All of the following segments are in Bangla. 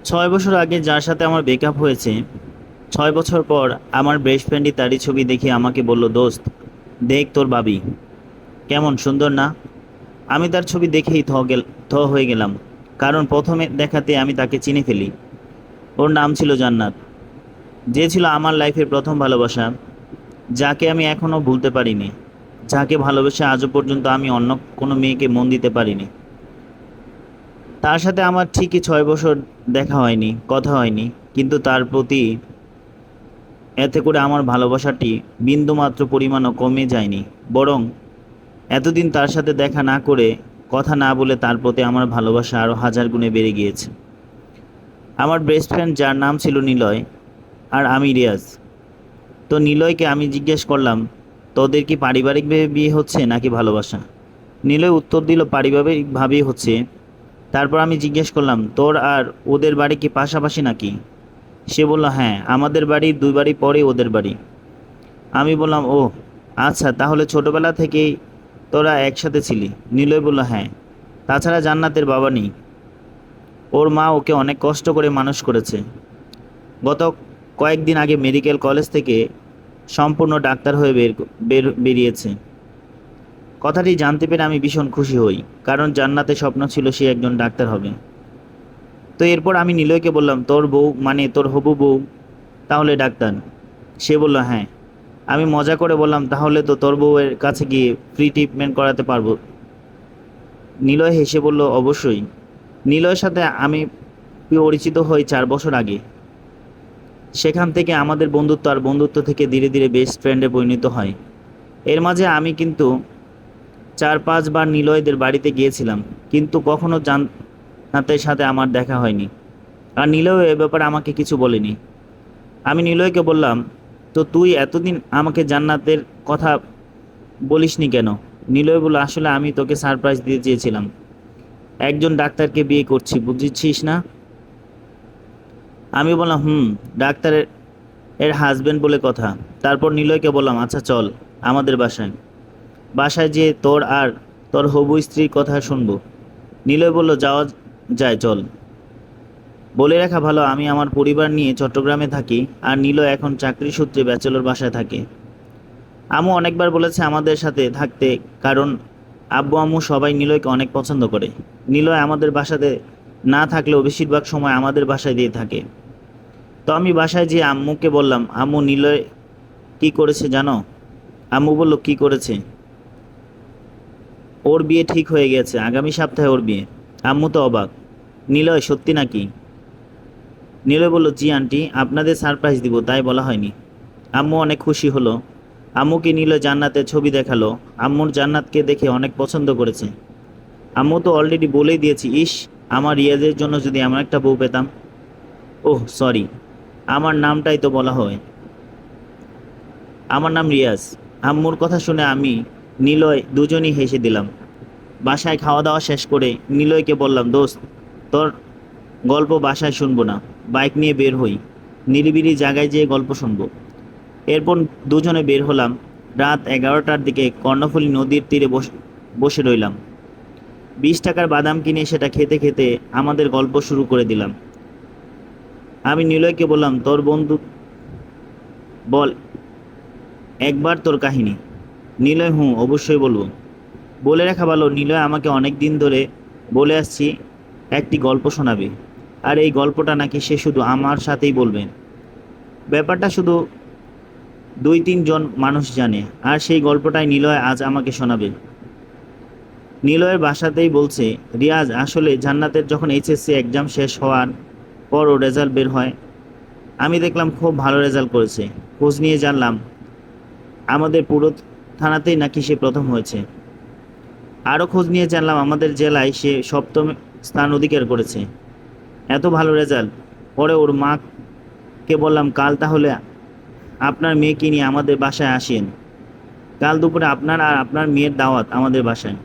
6 বছর আগে যার সাথে আমার ব্রেকআপ হয়েছে, 6 বছর পর আমার বেস্ট ফ্রেন্ডই তারই ছবি দেখে আমাকে বলল, দোস্ত দেখ তোর ভাবি কেমন সুন্দর না। আমি তার ছবি দেখেই থ হয়ে গেলাম, কারণ প্রথমে দেখাতে আমি তাকে চিনে ফেলি। ওর নাম ছিল জান্নাত, যে ছিল আমার লাইফের প্রথম ভালোবাসা, যাকে আমি এখনও ভুলতে পারিনি, যাকে ভালোবেসে আজও পর্যন্ত আমি অন্য কোনো মেয়েকে মন দিতে পারিনি। তার সাথে আমার ঠিকই 6 বছর দেখা হয়নি, কথা হয়নি, কিন্তু তার প্রতি এতে করে আমার ভালোবাসাটি বিন্দুমাত্র পরিমাণও কমে যায়নি, বরং এতদিন তার সাথে দেখা না করে, কথা না বলে তার প্রতি আমার ভালোবাসা আরও হাজার গুণে বেড়ে গিয়েছে। আমার বেস্ট ফ্রেন্ড যার নাম ছিল নিলয়, আর আমি রিয়াজ। তো নিলয়কে আমি জিজ্ঞেস করলাম, তোদের কি পারিবারিকভাবে বিয়ে হচ্ছে নাকি ভালোবাসা? নিলয় উত্তর দিল, পারিবারিকভাবেই হচ্ছে। তারপর আমি জিজ্ঞেস করলাম, তোর আর ওদের বাড়ি কি পাশাপাশি নাকি? সে বলল, হ্যাঁ, আমাদের বাড়ি 2 বাড়ি পরে ওদের বাড়ি। আমি বললাম, ও আচ্ছা, তাহলে ছোটবেলা থেকেই তোরা একসাথে ছিলি? নিলয় বলল, হ্যাঁ। তাছাড়া জান্নাতের বাবা নেই, ওর মা ওকে অনেক কষ্ট করে মানুষ করেছে। গত কয়েকদিন আগে মেডিকেল কলেজ থেকে সম্পূর্ণ ডাক্তার হয়ে বেরিয়েছে। কথাটি জানতে পেরে আমি ভীষণ খুশি হই, কারণ জান্নাতের স্বপ্ন ছিল সে একজন ডাক্তার হবে। তো এরপর আমি নিলয়কে বললাম, তোর বউ মানে তোর হবু বউ তাহলে ডাক্তার? সে বলল, হ্যাঁ। আমি মজা করে বললাম, তাহলে তো তোর বউয়ের কাছে গিয়ে ফ্রি ট্রিটমেন্ট করাতে পারবো? নিলয় হেসে বলল, অবশ্যই। নিলয়ের সাথে আমি পরিচিত হই 4 বছর আগে। সেখান থেকে আমাদের বন্ধুত্ব, আর বন্ধুত্ব থেকে ধীরে ধীরে বেস্ট ফ্রেন্ডে পরিণত হয়। এর মাঝে আমি কিন্তু 4-5 বার নিলয়দের বাড়িতে গিয়েছিলাম, কিন্তু কখনো জান্নাতের সাথে আমার দেখা হয়নি, আর নিলয় এ ব্যাপারে আমাকে কিছু বলেনি। আমি নিলয়কে বললাম, তো তুই এতদিন আমাকে জান্নাতের কথা বলিসনি কেন? নিলয় বলল, আসলে আমি তোকে সারপ্রাইজ দিতে চেয়েছিলাম, একজন ডাক্তারকে বিয়ে করছি, বুঝছিস না? আমি বললাম, হুম, ডাক্তারের এর হাজবেন্ড বলে কথা। তারপর নিলয়কে বললাম, আচ্ছা চল আমাদের বাসায়, বাসায় যেয়ে তোর আর তোর হবু স্ত্রীর কথা শুনবো। নিলয় বলল, যাওয়া যায়, চল। বলে রাখা ভালো, আমি আমার পরিবার নিয়ে চট্টগ্রামে থাকি, আর নিলয় এখন চাকরি সূত্রে ব্যাচেলর বাসায় থাকে। আম্মু অনেকবার বলেছে আমাদের সাথে থাকতে, কারণ আব্বু আম্মু সবাই নিলয়কে অনেক পছন্দ করে। নিলয় আমাদের বাসাতে না থাকলেও বেশিরভাগ সময় আমাদের বাসায় দিয়ে থাকে। তো আমি বাসায় যেয়ে আম্মুকে বললাম, আম্মু নিলয় কি করেছে জানো? আম্মু বলল, কি করেছে? ওর বিয়ে ঠিক হয়ে গেছে, আগামী সপ্তাহে ওর বিয়ে। আম্মু তো অবাক, নিলয় সত্যি নাকি? নিলয় বলল, জি আন্টি, আপনাদের সারপ্রাইজ দিব তাই বলা হয়নি। আম্মু অনেক খুশি হলো। আম্মুকে নিলয় জান্নাতের ছবি দেখালো। আম্মুর জান্নাতকে দেখে অনেক পছন্দ করেছে। আম্মু তো অলরেডি বলেই দিয়েছি, ইস, আমার রিয়াজের জন্য যদি এমন একটা বউ পেতাম। ওহ সরি, আমার নামটাই তো বলা হয়। আমার নাম রিয়াজ। আম্মুর কথা শুনে আমি নিলয় দুজনই হেসে দিলাম। বাসায় খাওয়া দাওয়া শেষ করে নিলয়কে বললাম, দোস্ত তোর গল্প বাসায় শুনবো না, বাইক নিয়ে বের হই, নিরিবিলি জায়গায় যেয়ে গল্প শুনবো। এরপর দুজনে বের হলাম। রাত 11টার দিকে কর্ণফুলী নদীর তীরে বসে রইলাম। 20 টাকার বাদাম কিনে সেটা খেতে খেতে আমাদের গল্প শুরু করে দিলাম। আমি নিলয়কে বললাম, তোর বন্ধু বল একবার তোর কাহিনী। নিলয়, হুঁ, অবশ্যই বলবো। বলে রাখা ভালো, নিলয় আমাকে অনেক দিন ধরে বলে আসছি একটি গল্প শোনাবে, আর এই গল্পটা নাকি সে শুধু আমার সাথেই বলবে। ব্যাপারটা শুধু 2-3 জন মানুষ জানে, আর সেই গল্পটাই নিলয় আজ আমাকে শোনাবে। নিলয়ের বাসাতেই বলছে, রিয়াজ আসলে জান্নাতের যখন এইচএসসি এক্সাম শেষ হওয়ার পর ও রেজাল্ট বের হয়, আমি দেখলাম খুব ভালো রেজাল্ট করেছে। খোঁজ নিয়ে জানলাম আমাদের পুরো থানাতেই নাকি সে প্রথম হয়েছে। আরও খোঁজ নিয়ে জানলাম আমাদের জেলায় সে সপ্তম স্থান অধিকার করেছে। এত ভালো রেজাল্ট। পরে ওর মাকে বললাম, কাল তাহলে আপনার মেয়েকে নিয়ে আমাদের বাসায় আসেন, কাল দুপুরে আপনার আর আপনার মেয়ের দাওয়াত আমাদের বাসায়।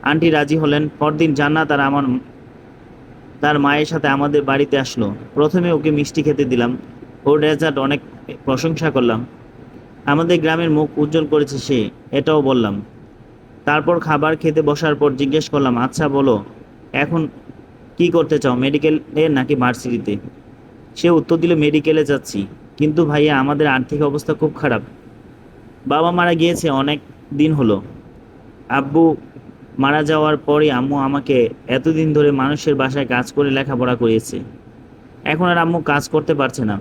আন্টি রাজি হলেন। পরদিন জান্নাত আর তার মায়ের সাথে আমাদের বাড়িতে আসলো। প্রথমে ওকে মিষ্টি খেতে দিলাম, ওর রেজাল্ট অনেক প্রশংসা করলাম, আমাদের গ্রামের মুখ উজ্জ্বল করেছে সে, এটাও বললাম। তারপর খাবার খেতে বসার পর জিজ্ঞেস করলাম, আচ্ছা বলো, এখন কি করতে চাও, মেডিকেলে নাকি ভার্সিটিতে? সে উত্তর দিল, মেডিকেলে যাচ্ছি। কিন্তু ভাইয়া আমাদের আর্থিক অবস্থা খুব খারাপ। বাবা মারা গিয়েছে অনেক দিন হলো। আব্বু মারা যাওয়ার পরে আম্মু আমাকে এতদিন ধরে মানুষের বাসায় কাজ করে লেখাপড়া করিয়েছে। এখন আর আম্মু কাজ করতে পারছে না।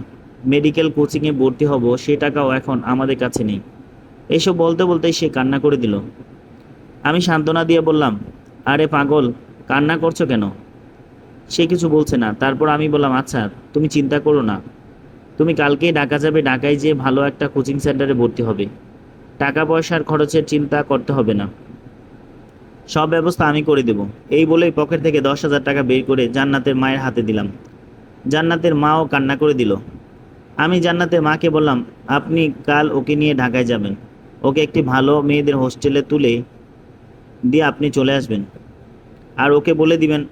মেডিকেল কোচিংয়ে ভর্তি হব, সে টাকাও এখন আমাদের কাছে নেই। এসব বলতে বলতেই সে কান্না করে দিল। আমি সান্ত্বনা দিয়ে বললাম, আরে পাগল, কান্না করছো কেন? সে কিছু বলছে না। তারপর আমি বললাম, আচ্ছা তুমি চিন্তা করো না, তুমি কালকেই ঢাকা যাবে, ঢাকায় যেয়ে ভালো একটা কোচিং সেন্টারে ভর্তি হবে। টাকা পয়সার খরচের চিন্তা করতে হবে না, সব ব্যবস্থা আমি করে দেব। এই বলেই পকেট থেকে 10,000 টাকা বের করে জান্নাতের মায়ের হাতে দিলাম। জান্নাতের মাও কান্না করে দিল। আমি জান্নাতের মাকে বললাম, আপনি কাল ওকে নিয়ে ঢাকায় যাবেন, ওকে একটি ভালো মেয়েদের হোস্টেলে তুলে দিয়ে আপনি চলে আসবেন। আর ওকে বলে দিবেন,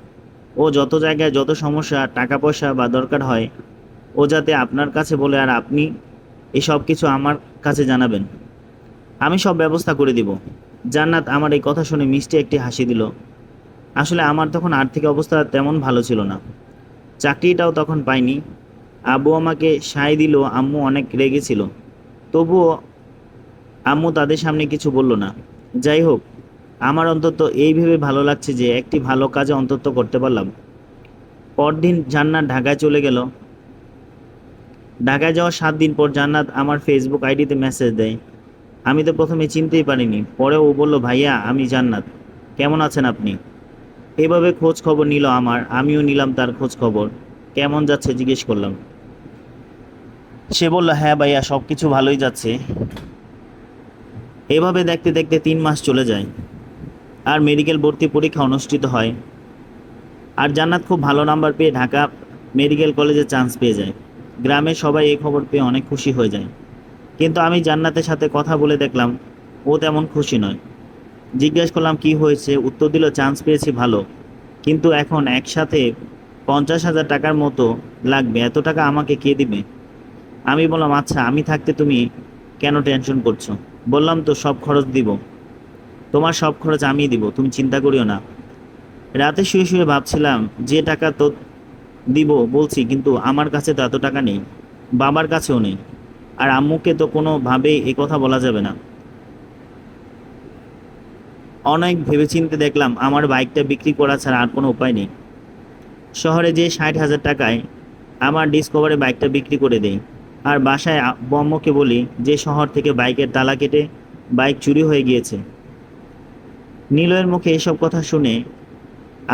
ও যত জায়গায় যত সমস্যা টাকা পয়সা বা দরকার হয়, ও যাতে আপনার কাছে বলে, আর আপনি এসব কিছু আমার কাছে জানাবেন। আমি সব ব্যবস্থা করে দিব। জান্নাত আমার এই কথা শুনে মিষ্টি একটি হাসি দিল। আসলে আমার তখন আর্থিক অবস্থা তেমন ভালো ছিল না, চাকরিটাও তখন পাইনি। আব্বু আমাকে সায় দিল, আম্মু অনেক রেগেছিল। তবুও আম্মু তাদের সামনে কিছু বলল না। যাই হোক, আমার অন্তত এই ভেবে ভালো লাগছে যে একটি ভালো কাজে অন্তত করতে পারলাম। পরদিন জান্নাত ঢাকায় চলে গেল। ঢাকায় যাওয়ার 7 দিন পর জান্নাত আমার ফেসবুক আইডিতে মেসেজ দেয়। আমি তো প্রথমে চিনতেই পারিনি, পরে ও বলল, ভাইয়া আমি জান্নাত, কেমন আছেন আপনি? এভাবে খোঁজ খবর নিল আমার, আমিও নিলাম তার খোঁজ খবর। কেমন যাচ্ছে জিজ্ঞেস করলাম। সে বলল, হ্যাঁ ভাইয়া সব কিছু ভালোই যাচ্ছে। এভাবে দেখতে দেখতে 3 মাস চলে যায়, আর মেডিকেল ভর্তি পরীক্ষা অনুষ্ঠিত হয়। আর জান্নাত খুব ভালো নাম্বার পেয়ে ঢাকা মেডিকেল কলেজে চান্স পেয়ে যায়। গ্রামের সবাই এই খবর পেয়ে অনেক খুশি হয়ে যায়। কিন্তু আমি জান্নাতের সাথে কথা বলে দেখলাম ও তেমন খুশি নয়। জিজ্ঞেস করলাম কি হয়েছে, উত্তর দিল, চান্স পেয়েছি ভালো, কিন্তু এখন একসাথে 50,000 টাকার মতো লাগবে, এত টাকা আমাকে কে দিবে? আমি বললাম, আচ্ছা আমি থাকতে তুমি কেন টেনশন করছো? বললাম তো সব খরচ দিব, তোমার সব খরচ আমিই দিব, তুমি চিন্তা করিও না। রাতে শুয়ে শুয়ে ভাবছিলাম, যে টাকা তো দিব বলছি, কিন্তু আমার কাছে তো এত টাকা নেই, বাবার কাছেও নেই, আর আম্মুকে তো কোনোভাবেই এ কথা বলা যাবে না। অনেক ভেবেচিন্তে দেখলাম আমার বাইকটা বিক্রি করা ছাড়া আর কোনো উপায় নেই। শহরে যে 60,000 টাকায় আমার ডিসকভারে বাইকটা বিক্রি করে দেই। আর বাসায় আব্বু আম্মুকে বলি যে শহর থেকে বাইকের তালা কেটে বাইক চুরি হয়ে গিয়েছে। নিলয়ের মুখে এসব কথা শুনে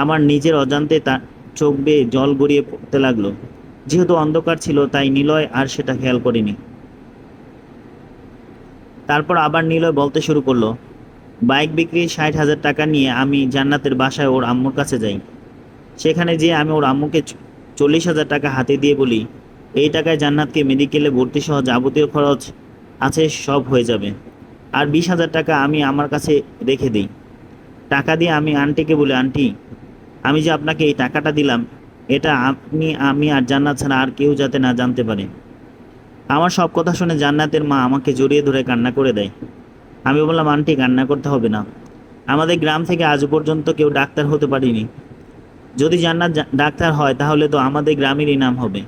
আমার নিজের অজান্তে তার চোখ বেয়ে জল গড়িয়ে পড়তে লাগলো। যেহেতু অন্ধকার ছিল তাই নিলয় আর সেটা খেয়াল করেনি। তারপর আবার নিলয় বলতে শুরু করলো, বাইক বিক্রির 60,000 টাকা নিয়ে আমি জান্নাতের বাসায় ওর আম্মুর কাছে যাই। সেখানে যেয়ে আমি ওর আম্মুকে 40,000 টাকা হাতে দিয়ে বলি, এই টাকায় জান্নাতকে মেডিকেলে ভর্তি সহ যাবতীয় খরচ আছে সব হয়ে যাবে। আর 20,000 টাকা আমি আমার কাছে রেখে দিই। টাকা দিয়ে আমি আন্টিকে বলি, আন্টি আমি যে আপনাকে এই টাকাটা দিলাম, এটা আপনি আমি আর জান্নাত ছাড়া আর কেউ যাতে না জানতে পারে। আমার সব কথা শুনে জান্নাতের মা আমাকে জড়িয়ে ধরে কান্না করে দেয়। আমি বললাম, আন্টি কান্না করতে হবে না, আমাদের গ্রাম থেকে আজ পর্যন্ত কেউ ডাক্তার হতে পারেনি। যদি জান্নাত ডাক্তার হয় তাহলে তো আমাদের গ্রামেরই নাম হবে,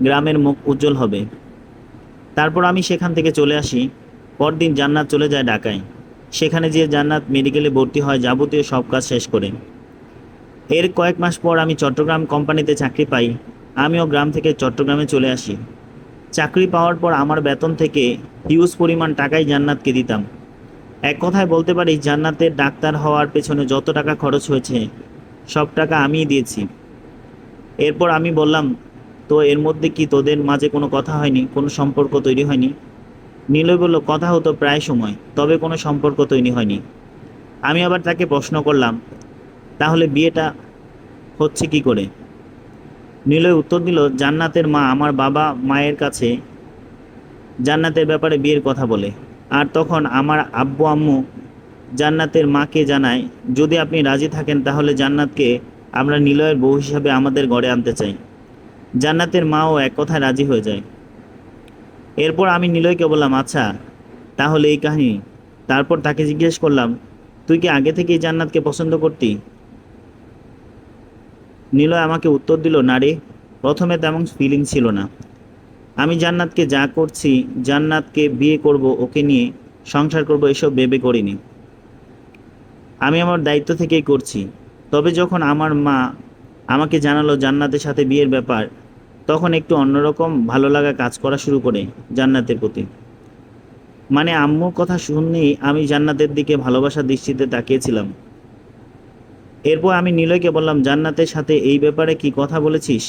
গ্রামের মুখ উজ্জ্বল হবে। তারপর আমি সেখান থেকে চলে আসি। পরদিন জান্নাত চলে যায় ঢাকায়। সেখানে যেয়ে জান্নাত মেডিকেলে ভর্তি হয়, যাবতীয় সব কাজ শেষ করে। এর কয়েক মাস পর আমি চট্টগ্রাম কোম্পানিতে চাকরি পাই। আমিও গ্রাম থেকে চট্টগ্রামে চলে আসি। চাকরি পাওয়ার পর আমার বেতন থেকে হিউজ পরিমাণ টাকাই জান্নাতকে দিতাম। এক কথায় বলতে পারি, জান্নাতের ডাক্তার হওয়ার পেছনে যত টাকা খরচ হয়েছে সব টাকা আমিই দিয়েছি। এরপর আমি বললাম, তো এর মধ্যে কি তোদের মাঝে কোনো কথা হয়নি, কোনো সম্পর্ক তৈরি হয়নি? নীলয় বলল, কথা হতো প্রায় সময়, তবে কোনো সম্পর্ক তৈরি হয়নি। আমি আবার তাকে প্রশ্ন করলাম, তাহলে বিয়েটা হচ্ছে কি করে? নীলয় উত্তর দিল, জান্নাতের মা আমার বাবা মায়ের কাছে জান্নাতের ব্যাপারে বিয়ের কথা বলে, আর তখন আমার আব্বু আম্মু জান্নাতের মাকে জানায়, যদি আপনি রাজি থাকেন তাহলে জান্নাতকে আমরা নিলয়ের বউ হিসাবে আমাদের ঘরে আনতে চাই। জান্নাতের মাও এক কথায় রাজি হয়ে যায়। এরপর আমি নিলয়কে বললাম, আচ্ছা তাহলে এই কাহিনী। তারপর তাকে জিজ্ঞেস করলাম, তুই কি আগে থেকেই জান্নাতকে পছন্দ করতি? নিলয় আমাকে উত্তর দিল, না রে, প্রথমে তেমন ফিলিং ছিল না। আমি জান্নাতকে যা করছি, জান্নাতকে বিয়ে করব, ওকে নিয়ে সংসার করব, এসব ভেবে করিনি। আমি আমার দায়িত্ব থেকেই করছি। তবে যখন আমার মা আমাকে জানালো জান্নাতের সাথে বিয়ের ব্যাপার, তখন একটু অন্যরকম ভালো লাগা কাজ করা শুরু করে জান্নাতের প্রতি। মানে আম্মুর কথা শুনেই আমি জান্নাতের দিকে ভালোবাসার দৃষ্টিতে তাকিয়েছিলাম। এরপর আমি নিলয়কে বললাম, জান্নাতের সাথে এই ব্যাপারে কি কথা বলেছিস?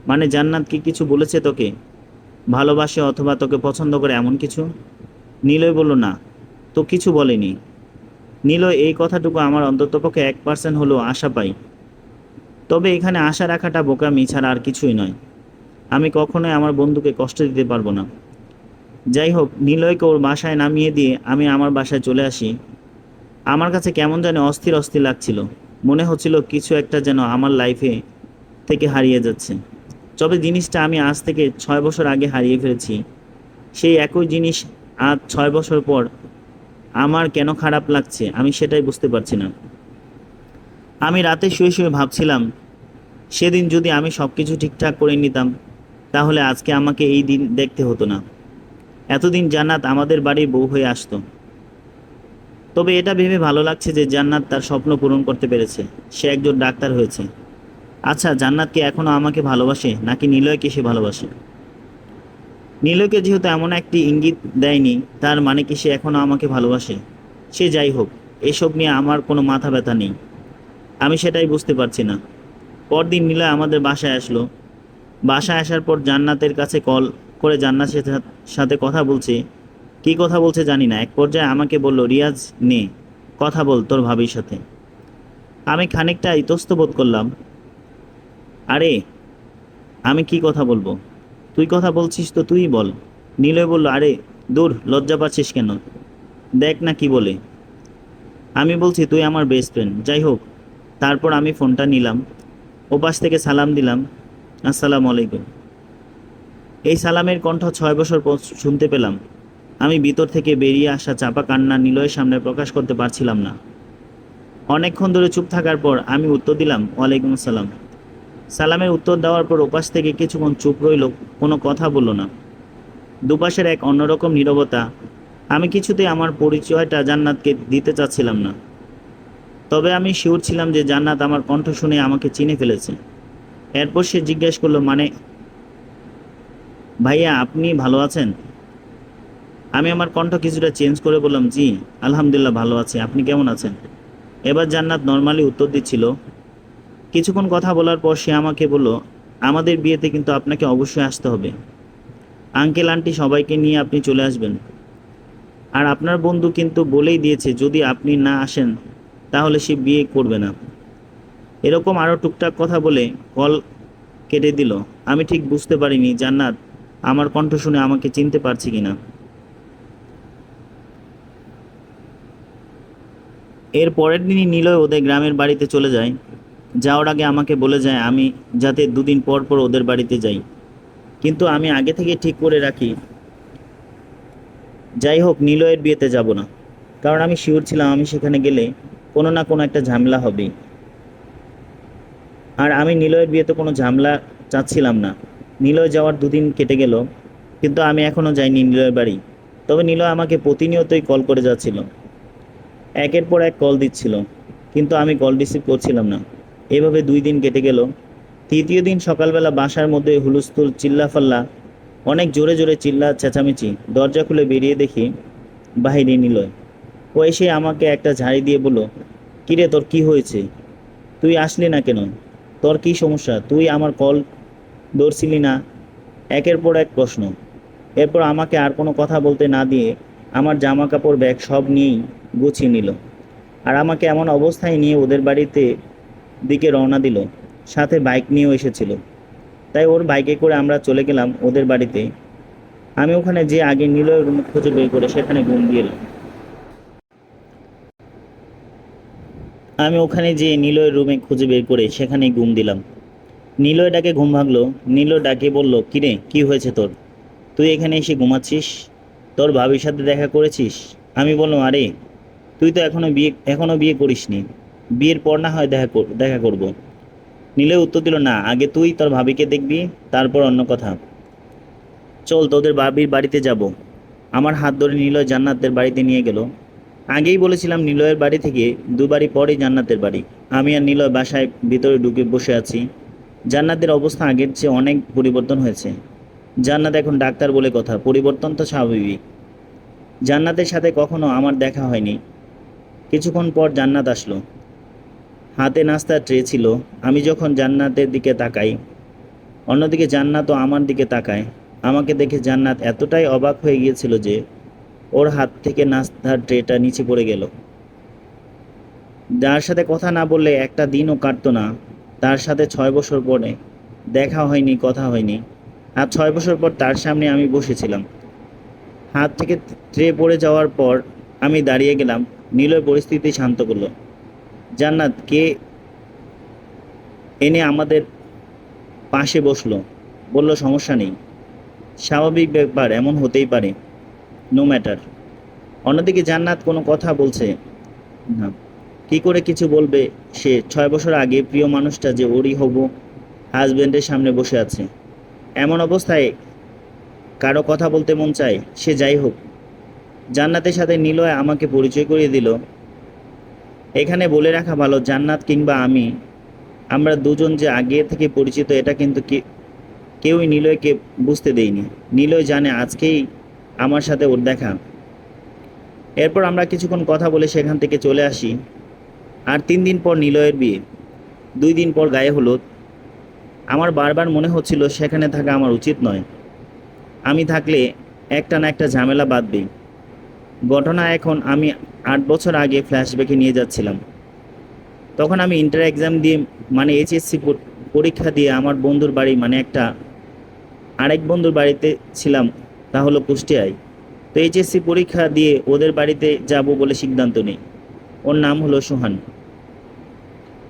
মানে জান্নাত কি কিছু বলেছে তোকে, ভালোবাসে অথবা তোকে পছন্দ করে এমন কিছু? নিলয় বলল, না, তো কিছু বলেনি। নিলয় এই কথাটুকু আমার অন্ততপক্ষে 1% হলেও আশা পাই। তবে এখানে আশা রাখাটা বোকামি ছাড়া আর কিছুই নয়। আমি কখনোই আমার বন্ধুকে কষ্ট দিতে পারবো না। যাই হোক, নিলয়কে ওর বাসায় নামিয়ে দিয়ে আমি আমার বাসায় চলে আসি। আমার কাছে কেমন জানি অস্থির অস্থির লাগছিল। মনে হচ্ছিল কিছু একটা যেন আমার লাইফে থেকে হারিয়ে যাচ্ছে। তবে জিনিসটা আমি আজ থেকে 6 বছর আগে হারিয়ে ফেলেছি। সেই একই জিনিস আজ 6 বছর পর আমার কেন খারাপ লাগছে আমি সেটাই বুঝতে পারছি না। আমি রাতে শুয়ে শুয়ে ভাবছিলাম, সেদিন যদি আমি সব কিছু ঠিকঠাক করে নিতাম, তাহলে আজকে আমাকে এই দিন দেখতে হতো না। এতদিন জান্নাত আমাদের বাড়ির বউ হয়ে আসতো। তবে এটা ভেবে ভালো লাগছে যে জান্নাত তার স্বপ্ন পূরণ করতে পেরেছে। সে একজন ডাক্তার হয়েছে। আচ্ছা, জান্নাত কি এখনও আমাকে ভালোবাসে, নাকি নিলয়কে সে ভালোবাসে? নিলয়কে যেহেতু এমন একটি ইঙ্গিত দেয়নি, তার মানে কি সে এখনও আমাকে ভালোবাসে? সে যাই হোক, এসব নিয়ে আমার কোনো মাথা ব্যথা নেই। আমি সেটাই বুঝতে পারছি না। পরদিন নিলয় আমাদের বাসায় আসলো। বাসায় আসার পর জান্নাতের কাছে কল করে জান্নাতের সাথে কথা বলছে। কী কথা বলছে জানি না। এক পর্যায়ে আমাকে বলল, রিয়াজ, নে কথা বল তোর ভাবির সাথে। আমি খানিকটা ইতস্ত বোধ করলাম। আরে, আমি কি কথা বলবো? তুই কথা বলছিস তো তুই বল। নিলয় বলল, আরে দূর, লজ্জা পাচ্ছিস কেন? দেখ না কি বলে। আমি বলছি, তুই আমার বেস্ট ফ্রেন্ড। যাই হোক, তারপর আমি ফোনটা নিলাম, ওপাশ থেকে সালাম দিলাম, আসসালামু আলাইকুম। এই সালামের কণ্ঠ 6 বছর পর শুনতে পেলাম। আমি ভিতর থেকে বেরিয়ে আসা চাপা কান্না নিলয়ের সামনে প্রকাশ করতে পারছিলাম না। অনেকক্ষণ ধরে চুপ থাকার পর আমি উত্তর দিলাম, ওয়ালাইকুম আসসালাম। সালামের উত্তর দেওয়ার পর ওপাশ থেকে কিছুক্ষণ চুপ রইল, কোনো কথা বলল না। দুপাশের এক অন্যরকম নীরবতা। আমি কিছুতেই আমার পরিচয়টা জান্নাতকে দিতে চাচ্ছিলাম না। তবে আমি শিওর ছিলাম যে জান্নাত আমার কণ্ঠ শুনে আমাকে চিনে ফেলেছে। এরপর সে জিজ্ঞেস করলো, মানে ভাইয়া, আপনি ভালো আছেন? আমি আমার কণ্ঠ কিছুটা চেঞ্জ করে বললাম, জি আলহামদুলিল্লাহ ভালো আছি, আপনি কেমন আছেন? এবার জান্নাত নর্মালি উত্তর দিচ্ছিল। কিছুক্ষণ কথা বলার পর সে আমাকে বলল, আমাদের বিয়েতে কিন্তু আপনাকে অবশ্যই আসতে হবে। আঙ্কেল আন্টি সবাইকে নিয়ে আপনি চলে আসবেন। আর আপনার বন্ধু কিন্তু বলেই দিয়েছে যদি আপনি না আসেন তাহলে সে বিয়ে করবে না। এরকম আরও টুকটাক কথা বলে কল কেটে দিল। আমি ঠিক বুঝতে পারিনি জান্নাত আমার কণ্ঠ শুনে আমাকে চিনতে পারছে কিনা। এর পরের দিনই নিলয় ওদের গ্রামের বাড়িতে চলে যায়। যাওয়ার আগে আমাকে বলে যায় আমি যাতে দুদিন পর পর ওদের বাড়িতে যাই। কিন্তু আমি আগে থেকে ঠিক করে রাখি, যাই হোক নিলয়ের বিয়েতে যাব না। কারণ আমি শিওর ছিলাম আমি সেখানে গেলে কোনো না কোনো একটা ঝামেলা হবেই। আর আমি নিলয়ের বিয়েতে কোনো ঝামেলা চাচ্ছিলাম না। নিলয় যাওয়ার দুদিন কেটে গেল, কিন্তু আমি এখনও যাইনি নিলয়ের বাড়ি। তবে নিলয় আমাকে প্রতিনিয়তই কল করে যাচ্ছিল, একের পর এক কল দিচ্ছিল, কিন্তু আমি কল রিসিভ করছিলাম না। এভাবে 2 দিন কেটে গেল। তৃতীয় দিন সকালবেলা বাসার মধ্যে হুলস্থুল, চিল্লাফাল্লা, অনেক জোরে জোরে চিল্লা চেঁচামেচি। দরজা খুলে বেরিয়ে দেখি বাহিরে নিলয়। ও এসে আমাকে একটা ঝাড়ি দিয়ে বলল, কিরে তোর কি হয়েছে? তুই আসলি না কেন? তোর কি সমস্যা? তুই আমার কল ধরছিলি না? একের পর এক প্রশ্ন। এরপর আমাকে আর কোনো কথা বলতে না দিয়ে আমার জামা কাপড় ব্যাগ সব নিয়েই গুছিয়ে নিল। আর আমাকে এমন অবস্থায় নিয়ে ওদের বাড়িতে দিকে রওনা দিল। সাথে বাইক নিয়েও এসেছিল। তাই ওর বাইকে করে আমরা চলে গেলাম ওদের বাড়িতে। আমি ওখানে যে আগে নিলয়ের রুম খুঁজে বের করে সেখানে ঘুম দিয়ে এলাম। আমি ওখানে যে নিলয়ের রুমে খুঁজে বের করে সেখানেই ঘুম দিলাম। নিলয় ডাকে ঘুম ভাঙলো। নিলয় ডাকে বলল, কিরে কি হয়েছে তোর? তুই এখানে এসে ঘুমাচ্ছিস? তোর ভাবির সাথে দেখা করেছিস? আমি বললাম, আরে তুই তো এখনো বিয়ে করিসনি। বিয়ের পর না হয় দেখা করব। নিলয় উত্তর দিল, না, আগে তুই তোর ভাবিকে দেখবি, তারপর অন্য কথা। চল তোদের ভাবির বাড়িতে যাব। আমার হাত ধরে নিলয় জান্নাতের বাড়িতে নিয়ে গেল। আগেই বলেছিলাম নিলয়ের বাড়ি থেকে 2 বাড়ি পরেই জান্নাতের বাড়ি। আমি আর নিলয় বাসায় ভিতরে ঢুকে বসে আছি। জান্নাতের অবস্থা আগের চেয়ে অনেক পরিবর্তন হয়েছে। জান্নাত এখন ডাক্তার বলে কথা, পরিবর্তন তো স্বাভাবিক। জান্নাতের সাথে কখনো আমার দেখা হয়নি। কিছুক্ষণ পর জান্নাত আসলো। হাতে নাস্তার ট্রে ছিল। আমি যখন জান্নাতের দিকে তাকাই, অন্যদিকে জান্নাতও আমার দিকে তাকায়। আমাকে দেখে জান্নাত এতটাই অবাক হয়ে গিয়েছিল যে ওর হাত থেকে নাস্তার ট্রেটা নিচে পড়ে গেল। যার সাথে কথা না বললে একটা দিনও কাটতো না, তার সাথে 6 বছর পরে দেখা হয়নি, কথা হয়নি, আর 6 বছর পর তার সামনে আমি বসেছিলাম। হাত থেকে ট্রে পড়ে যাওয়ার পর আমি দাঁড়িয়ে গেলাম। নিলয় পরিস্থিতি শান্ত করলো। জান্নাত কে এনে আমাদের পাশে বসলো, বলল, সমস্যা নেই, স্বাভাবিক ব্যাপার, এমন হতেই পারে, নো ম্যাটার। অন্যদিকে জান্নাত কোনো কথা বলছে না। কি করে কিছু বলবে সে? 6 বছর আগে প্রিয় মানুষটা যে ওরই হবু হাজবেন্ডের সামনে বসে আছে। এমন অবস্থায় কারো কথা বলতে মন চায়? সে যাই হোক, জান্নাতের সাথে নিলয় আমাকে পরিচয় করিয়ে দিল। এখানে বলে রাখা ভালো, জান্নাত কিংবা আমি, আমরা দুজন যে আগে থেকে পরিচিত, এটা কিন্তু কেউই নিলয়কে বুঝতে দেয়নি। নিলয় জানে আজকেই আমার সাথে ওর দেখা। এরপর আমরা কিছুক্ষণ কথা বলে সেখান থেকে চলে আসি। আর 3 দিন পর নিলয়ের বিয়ে। 2 দিন পর গায়ে হলুদ। আমার বারবার মনে হচ্ছিল সেখানে থাকা আমার উচিত নয়। আমি থাকলে একটা না একটা ঝামেলা বাঁধবেই। ঘটনা এখন আমি 8 বছর আগে ফ্ল্যাশব্যাকে নিয়ে যাচ্ছিলাম। তখন আমি ইন্টার এক্সাম দিয়ে, মানে এইচএসসি পরীক্ষা দিয়ে আমার বন্ধুর বাড়ি, মানে আরেক বন্ধুর বাড়িতে ছিলাম, তা হলো কুষ্টিয়ায়। তো এইচএসসি পরীক্ষা দিয়ে ওদের বাড়িতে যাব বলে সিদ্ধান্ত নিই। ওর নাম হলো সোহান।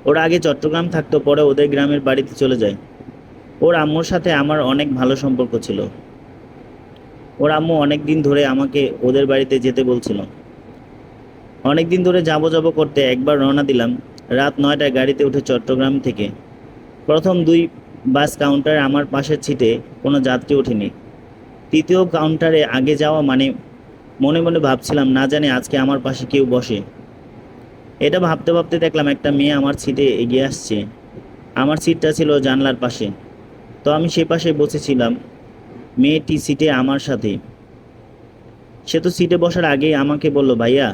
ওরা আগে চট্টগ্রাম থাকতো, পরে ওদের গ্রামের বাড়িতে চলে যায়। ওর আম্মুর সাথে আমার অনেক ভালো সম্পর্ক ছিল। ওর আম্মু অনেক দিন ধরে আমাকে ওদের বাড়িতে যেতে বলছিল। অনেক দিন ধরে যাবো যাবো করতে একবার রওনা দিলাম। রাত 9টায় গাড়িতে উঠে চট্টগ্রাম থেকে। প্রথম 2 বাস কাউন্টারে আমার পাশের সিটে কোনো যাত্রী ওঠেনি। তৃতীয় কাউন্টারে আগে যাওয়া মানে মনে মনে ভাবছিলাম, না জানি আজকে আমার পাশে কেউ বসে। এটা ভাবতে ভাবতে দেখলাম একটা মেয়ে আমার সিটে এগিয়ে আসছে। আমার সিটটা ছিল জানলার পাশে, তো আমি সে পাশে বসেছিলাম। মেয়েটি সিটে আমার সাথে। সে তো সিটে বসার আগেই আমাকে বলল, ভাইয়া,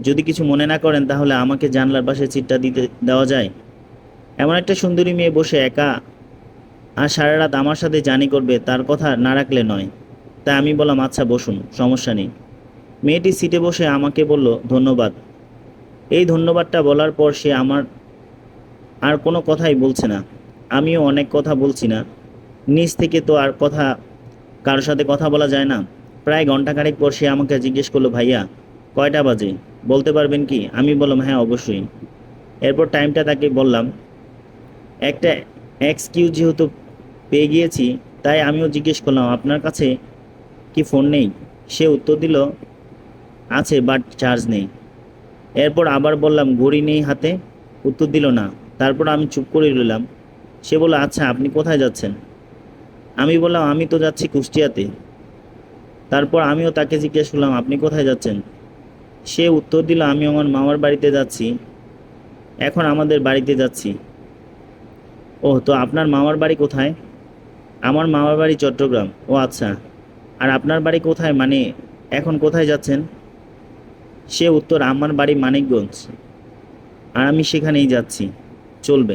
যদি কিছু মনে না করেন তাহলে আমাকে জানলার পাশে সিটটা দেওয়া যায়। এমন একটা সুন্দরী মেয়ে বসে একা আর সারা রাত আমার সাথে জার্নি করবে, তার কথা না রাখলে নয়। তাই আমি বললাম, আচ্ছা বসুন, সমস্যা নেই। মেয়েটি সিটে বসে আমাকে বলল, ধন্যবাদ। এই ধন্যবাদটা বলার পর সে আমার আর কোনো কথাই বলছে না। আমিও অনেক কথা বলছি না। নিজ থেকে তো আর কারোর সাথে কথা বলা যায় না। প্রায় ঘন্টাখানেক পর সে আমাকে জিজ্ঞেস করলো, ভাইয়া, কয়টা বাজে বলতে পারবেন কি? আমি বললাম, হ্যাঁ অবশ্যই। এরপর টাইমটা তাকে বললাম। একটা এক্সকিউজ যেহেতু পেয়ে গিয়েছি, তাই আমিও জিজ্ঞেস করলাম, আপনার কাছে কি ফোন নেই? সে উত্তর দিল, আছে, বাট চার্জ নেই। এরপর আবার বললাম, ঘড়ি নেই হাতে? উত্তর দিল না। তারপর আমি চুপ করে রইলাম। সে বলল, আচ্ছা আপনি কোথায় যাচ্ছেন? আমি বললাম, আমি তো যাচ্ছি কুষ্টিয়াতে। তারপর আমিও তাকে জিজ্ঞেস করলাম, আপনি কোথায় যাচ্ছেন? সে উত্তর দিল, আমি আমার মামার বাড়িতে যাচ্ছি, এখন আমাদের বাড়িতে যাচ্ছি। ও, তো আপনার মামার বাড়ি কোথায়? আমার মামার বাড়ি চট্টগ্রাম। ও আচ্ছা, আর আপনার বাড়ি কোথায়, মানে এখন কোথায় যাচ্ছেন? সে উত্তর, আমার বাড়ি মানিকগঞ্জ, আর আমি সেখানেই যাচ্ছি, চলবে।